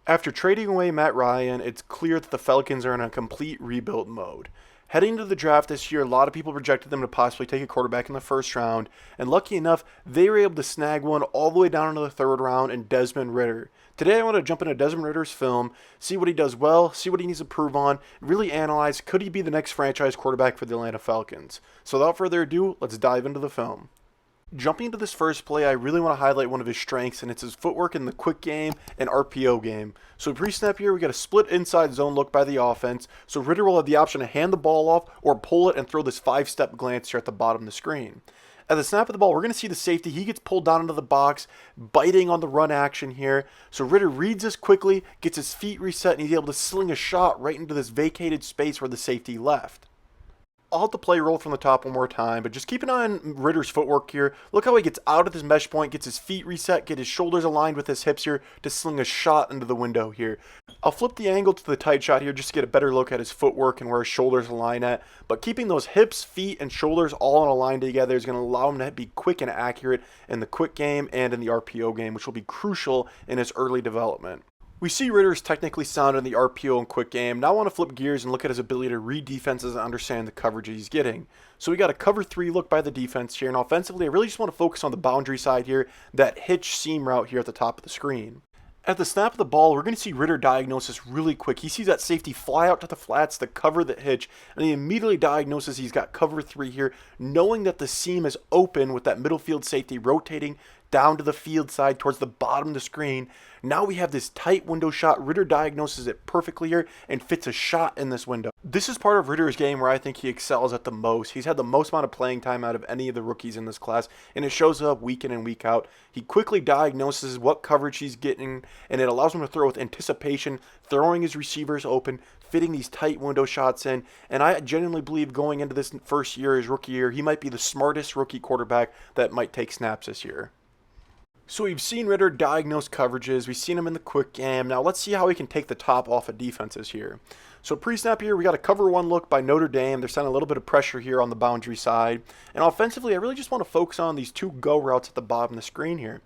After trading away Matt Ryan, it's clear that the Falcons are in a complete rebuild mode. Heading into the draft this year, a lot of people projected them to possibly take a quarterback in the first round, and lucky enough, they were able to snag one all the way down into the third round in Desmond Ridder. Today I want to jump into Desmond Ridder's film, see what he does well, see what he needs to improve on, really analyze could he be the next franchise quarterback for the Atlanta Falcons. So without further ado, let's dive into the film. Jumping into this first play, I really want to highlight one of his strengths, and it's his footwork in the quick game and RPO game. So pre-snap here, we got a split inside zone look by the offense, so Ridder will have the option to hand the ball off or pull it and throw this 5-step glance here at the bottom of the screen. At the snap of the ball, we're going to see the safety. He gets pulled down into the box, biting on the run action here. So Ridder reads this quickly, gets his feet reset, and he's able to sling a shot right into this vacated space where the safety left. I'll have the play roll from the top one more time, but just keep an eye on Ridder's footwork here. Look how he gets out of this mesh point, gets his feet reset, get his shoulders aligned with his hips here to sling a shot into the window here. I'll flip the angle to the tight shot here just to get a better look at his footwork and where his shoulders align at. But keeping those hips, feet, and shoulders all in a line together is going to allow him to be quick and accurate in the quick game and in the RPO game, which will be crucial in his early development. We see Ridder is technically sound in the RPO and quick game. Now I want to flip gears and look at his ability to read defenses and understand the coverage he's getting. So we got a cover 3 look by the defense here, and offensively I really just want to focus on the boundary side here, that hitch seam route here at the top of the screen. At the snap of the ball, we're going to see Ridder diagnose this really quick. He sees that safety fly out to the flats to cover the hitch, and he immediately diagnoses he's got cover 3 here, knowing that the seam is open with that middle field safety rotating down to the field side towards the bottom of the screen. Now we have this tight window shot. Ridder diagnoses it perfectly here and fits a shot in this window. This is part of Ridder's game where I think he excels at the most. He's had the most amount of playing time out of any of the rookies in this class, and it shows up week in and week out. He quickly diagnoses what coverage he's getting, and it allows him to throw with anticipation, throwing his receivers open, fitting these tight window shots in, and I genuinely believe going into this first year, his rookie year, he might be the smartest rookie quarterback that might take snaps this year. So we've seen Ridder diagnose coverages, we've seen him in the quick game. Now let's see how he can take the top off of defenses here. So pre-snap here, we got a cover 1 look by Notre Dame. They're sending a little bit of pressure here on the boundary side. And offensively, I really just want to focus on these 2 go routes at the bottom of the screen here.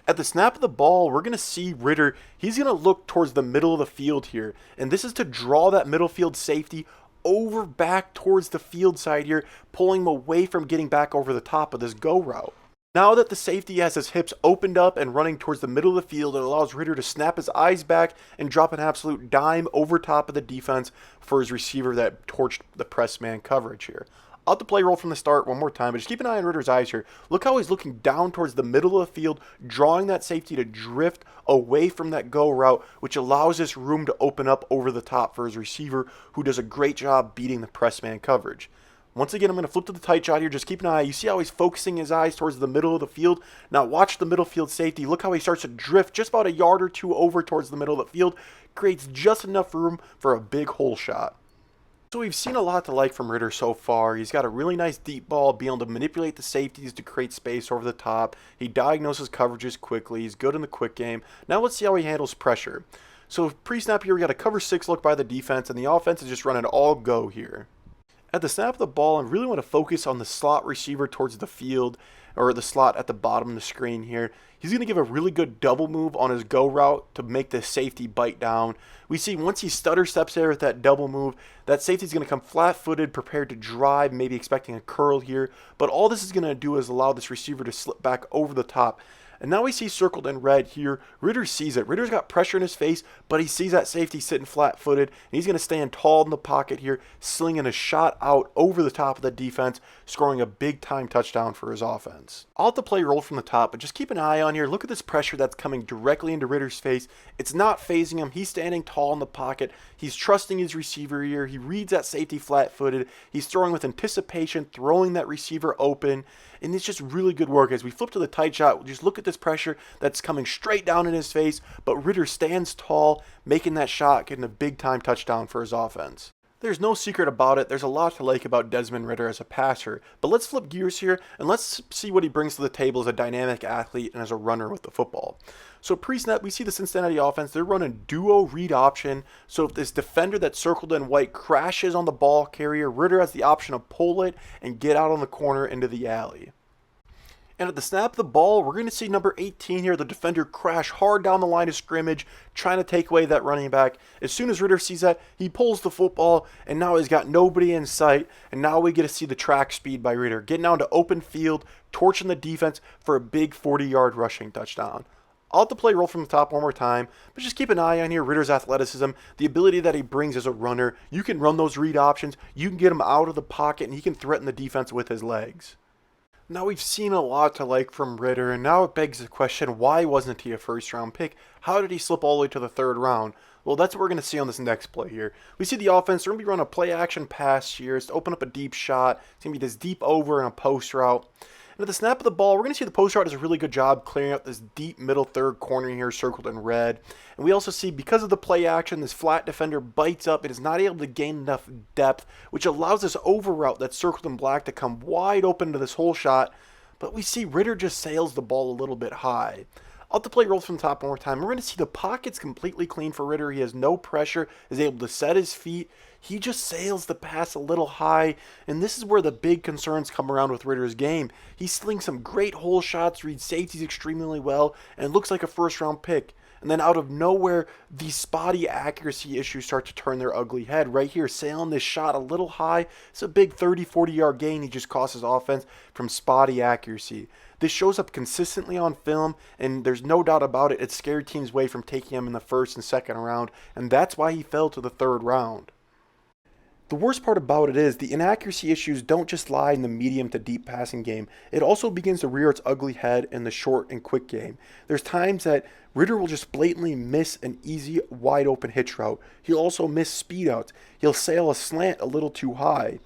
At the snap of the ball, we're going to see Ridder, he's going to look towards the middle of the field here. And this is to draw that middle field safety over back towards the field side here, pulling him away from getting back over the top of this go route. Now that the safety has his hips opened up and running towards the middle of the field, it allows Ridder to snap his eyes back and drop an absolute dime over top of the defense for his receiver that torched the press man coverage here. I'll have to play roll from the start one more time, but just keep an eye on Ridder's eyes here. Look how he's looking down towards the middle of the field, drawing that safety to drift away from that go route, which allows this room to open up over the top for his receiver, who does a great job beating the press man coverage. Once again, I'm going to flip to the tight shot here. Just keep an eye. You see how he's focusing his eyes towards the middle of the field? Now watch the middle field safety. Look how he starts to drift just about a yard or 2 over towards the middle of the field. Creates just enough room for a big hole shot. So we've seen a lot to like from Ridder so far. He's got a really nice deep ball, being able to manipulate the safeties to create space over the top. He diagnoses coverages quickly. He's good in the quick game. Now let's see how he handles pressure. So pre-snap here, we got a cover 6 look by the defense, and the offense is just running all go here. At the snap of the ball, I really want to focus on the slot receiver towards the field, or the slot at the bottom of the screen here. He's going to give a really good double move on his go route to make the safety bite down. We see once he stutter steps there with that double move, that safety's going to come flat-footed, prepared to drive, maybe expecting a curl here. But all this is going to do is allow this receiver to slip back over the top. And now we see circled in red here, Ridder sees it. Ridder's got pressure in his face, but he sees that safety sitting flat-footed, and he's going to stand tall in the pocket here, slinging a shot out over the top of the defense, scoring a big-time touchdown for his offense. I'll have to play roll from the top, but just keep an eye on here. Look at this pressure that's coming directly into Ridder's face. It's not phasing him. He's standing tall in the pocket. He's trusting his receiver here. He reads that safety flat-footed. He's throwing with anticipation, throwing that receiver open, and it's just really good work. As we flip to the tight shot, just look at this pressure that's coming straight down in his face, but Ridder stands tall, making that shot, getting a big-time touchdown for his offense. There's no secret about it. There's a lot to like about Desmond Ridder as a passer, but let's flip gears here and let's see what he brings to the table as a dynamic athlete and as a runner with the football. So pre-snap, we see the Cincinnati offense. They're running duo read option. So if this defender that's circled in white crashes on the ball carrier, Ridder has the option to pull it and get out on the corner into the alley. And at the snap of the ball, we're going to see number 18 here, the defender, crash hard down the line of scrimmage, trying to take away that running back. As soon as Ridder sees that, he pulls the football, and now he's got nobody in sight. And now we get to see the track speed by Ridder, getting down to open field, torching the defense for a big 40-yard rushing touchdown. I'll let the play roll from the top one more time, but just keep an eye on here Ridder's athleticism, the ability that he brings as a runner. You can run those read options, you can get him out of the pocket, and he can threaten the defense with his legs. Now we've seen a lot to like from Ridder, and now it begs the question, why wasn't he a first-round pick? How did he slip all the way to the third round? Well, that's what we're going to see on this next play here. We see the offense, they're going to be running a play-action pass here. It's to open up a deep shot. It's going to be this deep over and a post route. And at the snap of the ball, we're going to see the post route does a really good job clearing up this deep middle third corner here circled in red. And we also see, because of the play action, this flat defender bites up. It is not able to gain enough depth, which allows this over route that's circled in black to come wide open to this hole shot. But we see Ridder just sails the ball a little bit high. I'll let the play roll from the top one more time. We're going to see the pocket's completely clean for Ridder. He has no pressure, is able to set his feet. He just sails the pass a little high, and this is where the big concerns come around with Ridder's game. He's slinging some great hole shots, reads safeties extremely well, and looks like a first-round pick. And then out of nowhere, these spotty accuracy issues start to turn their ugly head. Right here, sailing this shot a little high. It's a big 30, 40-yard gain. He just costs his offense from spotty accuracy. This shows up consistently on film, and there's no doubt about it. It scared teams away from taking him in the first and second round, and that's why he fell to the third round. The worst part about it is the inaccuracy issues don't just lie in the medium to deep passing game. It also begins to rear its ugly head in the short and quick game. There's times that Ridder will just blatantly miss an easy, wide open hitch route. He'll also miss speed outs. He'll sail a slant a little too high.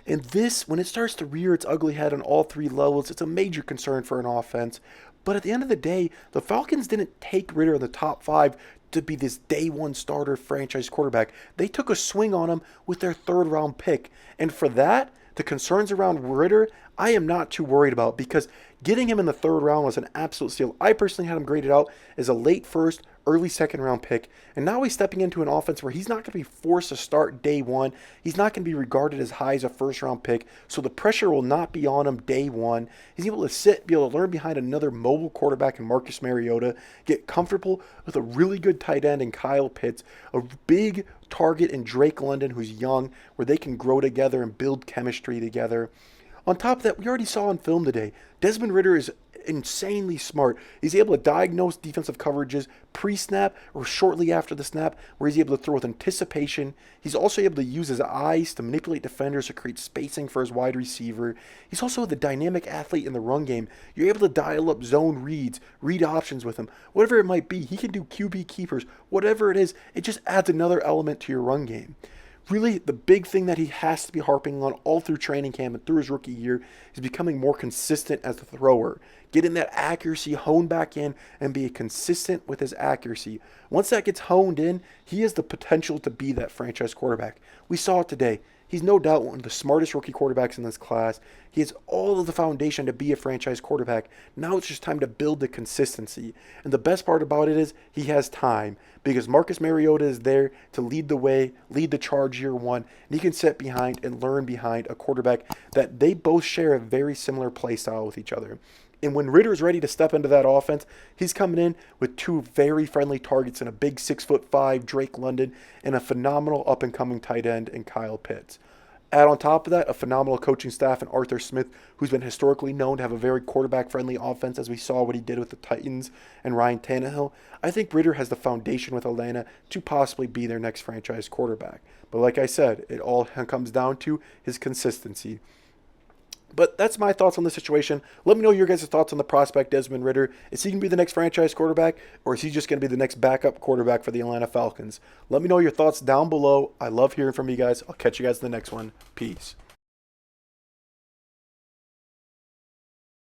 And this, when it starts to rear its ugly head on all three levels, it's a major concern for an offense. But at the end of the day, the Falcons didn't take Ridder in the top 5 to be this day one starter franchise quarterback. They took a swing on him with their third round pick. And for that, the concerns around Ridder, I am not too worried about, because getting him in the third round was an absolute steal. I personally had him graded out as a late first, early second round pick. And now he's stepping into an offense where he's not going to be forced to start day one. He's not going to be regarded as high as a first round pick. So the pressure will not be on him day one. He's able to sit, be able to learn behind another mobile quarterback in Marcus Mariota, get comfortable with a really good tight end in Kyle Pitts, a big target in Drake London who's young, where they can grow together and build chemistry together. On top of that, we already saw on film today, Desmond Ridder is insanely smart. He's able to diagnose defensive coverages pre-snap or shortly after the snap, where he's able to throw with anticipation. He's also able to use his eyes to manipulate defenders to create spacing for his wide receiver. He's also the dynamic athlete in the run game. You're able to dial up zone reads, read options with him, whatever it might be. He can do QB keepers, whatever it is. It just adds another element to your run game. Really, the big thing that he has to be harping on all through training camp and through his rookie year is becoming more consistent as a thrower. Getting that accuracy honed back in and be consistent with his accuracy. Once that gets honed in, he has the potential to be that franchise quarterback. We saw it today. He's no doubt one of the smartest rookie quarterbacks in this class. He has all of the foundation to be a franchise quarterback. Now it's just time to build the consistency. And the best part about it is he has time, because Marcus Mariota is there to lead the way, lead the charge year one, and he can sit behind and learn behind a quarterback that they both share a very similar play style with each other. And when Ridder's ready to step into that offense, he's coming in with two very friendly targets and a big 6'5" Drake London and a phenomenal up-and-coming tight end in Kyle Pitts. Add on top of that, a phenomenal coaching staff in Arthur Smith, who's been historically known to have a very quarterback-friendly offense, as we saw what he did with the Titans and Ryan Tannehill. I think Ridder has the foundation with Atlanta to possibly be their next franchise quarterback. But like I said, it all comes down to his consistency. But that's my thoughts on the situation. Let me know your guys' thoughts on the prospect Desmond Ridder. Is he going to be the next franchise quarterback, or is he just going to be the next backup quarterback for the Atlanta Falcons? Let me know your thoughts down below. I love hearing from you guys. I'll catch you guys in the next one. Peace.